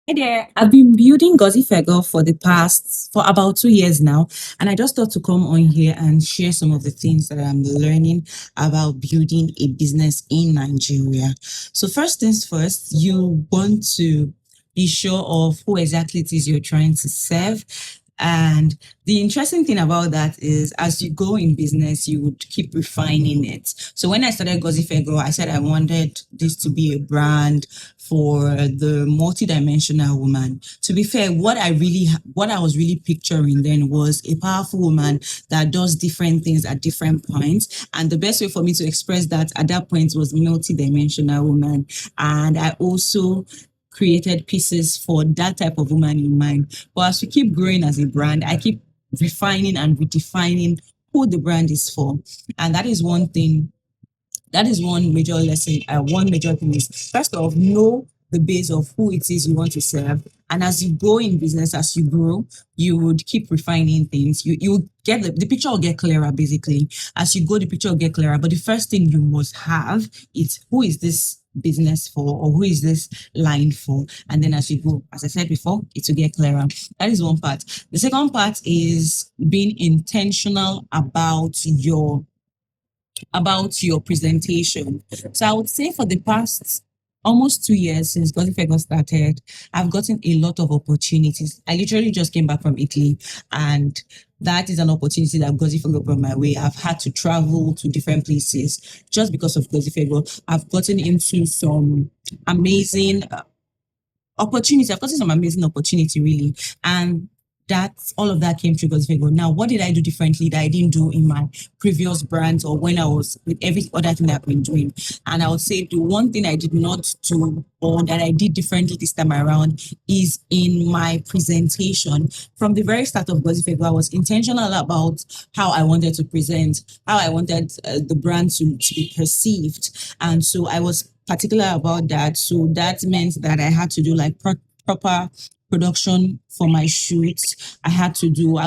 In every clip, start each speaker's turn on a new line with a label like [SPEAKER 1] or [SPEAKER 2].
[SPEAKER 1] Hey there. I've been building GOZI FEGO for about 2 years now, and I just thought to come on here and share some of the things that I'm learning about building a business in Nigeria. So first things first, you want to be sure of who exactly it is you're trying to serve. And the interesting thing about that is as you go in business, you would keep refining it. So when I started GOZI FEGO, I said I wanted this to be a brand for the multidimensional woman. To be fair, what I was really picturing then was a powerful woman that does different things at different points. And the best way for me to express that at that point was multidimensional woman. And I also created pieces for that type of woman in mind. But as we keep growing as a brand, I keep refining and redefining who the brand is for. And that is one thing, that is one major lesson. One major thing is first off, know the base of who it is you want to serve. And as you go in business, as you grow, you would keep refining things. You get the picture will get clearer basically. As you go, the picture will get clearer. But the first thing you must have is who is this business for, or who is this line for? And then as you go, as I said before, it will get clearer. That is one part. The second part is being intentional about your presentation. So I would say for the past almost 2 years since GOZI FEGO started, I've gotten a lot of opportunities. I literally just came back from Italy, and that is an opportunity that GOZI FEGO brought my way. I've had to travel to different places just because of GOZI FEGO. I've gotten into some amazing opportunity. I've gotten some amazing opportunity, really. And all of that came through GOZI FEGO. Now, what did I do differently that I didn't do in my previous brands or when I was with every other thing that I've been doing? And I would say the one thing I did not do or that I did differently this time around is in my presentation. From the very start of GOZI FEGO, I was intentional about how I wanted to present, how I wanted the brand to be perceived. And so I was particular about that. So that meant that I had to do like proper production for my shoots. I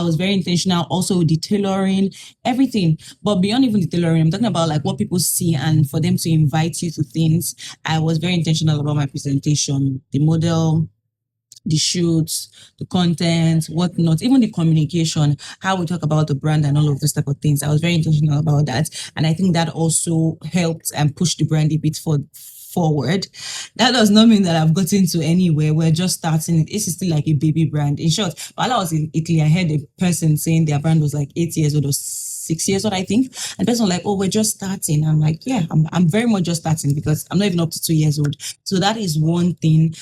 [SPEAKER 1] was very intentional also with the tailoring, everything. But beyond even the tailoring, I'm talking about like what people see and for them to invite you to things. I was very intentional about my presentation, the model, the shoots, the content, whatnot, even the communication, how we talk about the brand and all of those type of things. I was very intentional about that. And I think that also helped and pushed the brand a bit forward. That does not mean that I've gotten to anywhere. We're just starting. This is still like a baby brand. In short, while I was in Italy, I heard a person saying their brand was like 8 years old or 6 years old, I think. And the person was like, oh, we're just starting. I'm like, yeah, I'm very much just starting because I'm not even up to 2 years old. So that is one thing.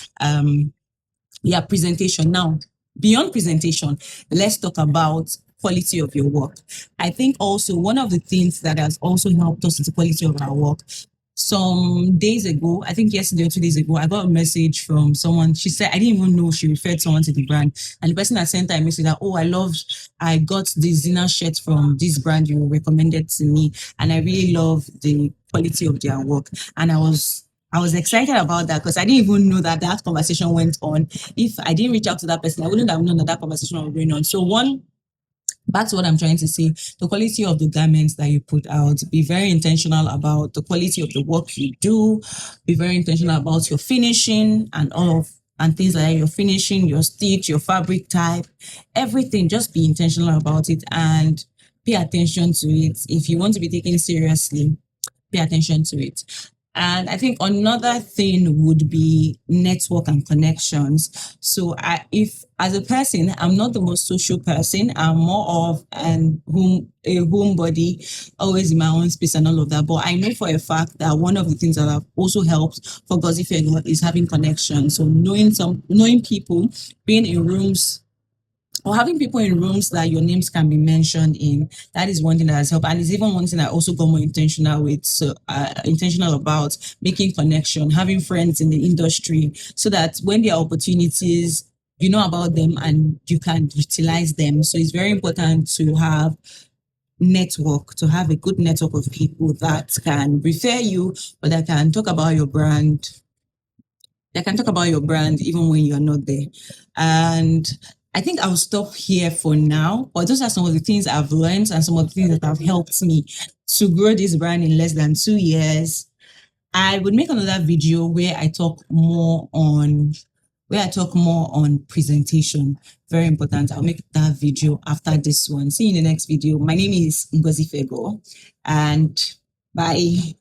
[SPEAKER 1] Yeah, presentation. Now, beyond presentation, let's talk about quality of your work. I think also one of the things that has also helped us is the quality of our work. Some days ago, I think yesterday or 2 days ago, I got a message from someone. She said, I didn't even know she referred someone to the brand. And the person that sent her a message that, oh, I got the Zina shirt from this brand you recommended to me. And I really love the quality of their work. And I was excited about that because I didn't even know that that conversation went on. If I didn't reach out to that person, I wouldn't have known that that conversation was going on. So back to what I'm trying to say, the quality of the garments that you put out, be very intentional about the quality of the work you do, be very intentional about your finishing and things like that, your finishing, your stitch, your fabric type, everything. Just be intentional about it and pay attention to it. If you want to be taken seriously, pay attention to it. And I think another thing would be network and connections. So if as a person, I'm not the most social person. I'm more of a homebody, always in my own space and all of that. But I know for a fact that one of the things that have also helped for GOZI FEGO is having connections. So knowing people, being in rooms or having people in rooms that your names can be mentioned in, that is one thing that has helped. And it's even one thing I also got more intentional with. So intentional about making connection, having friends in the industry, so that when there are opportunities, you know about them and you can utilize them. So it's very important to have to have a good network of people that can refer you or that can talk about your brand. They can talk about your brand even when you're not there. And I think I'll stop here for now. But those are some of the things I've learned and some of the things that have helped me to grow this brand in less than 2 years. I would make another video where I talk more on where I talk more on presentation. Very important. I'll make that video after this one. See you in the next video. My name is GOZI FEGO, and bye.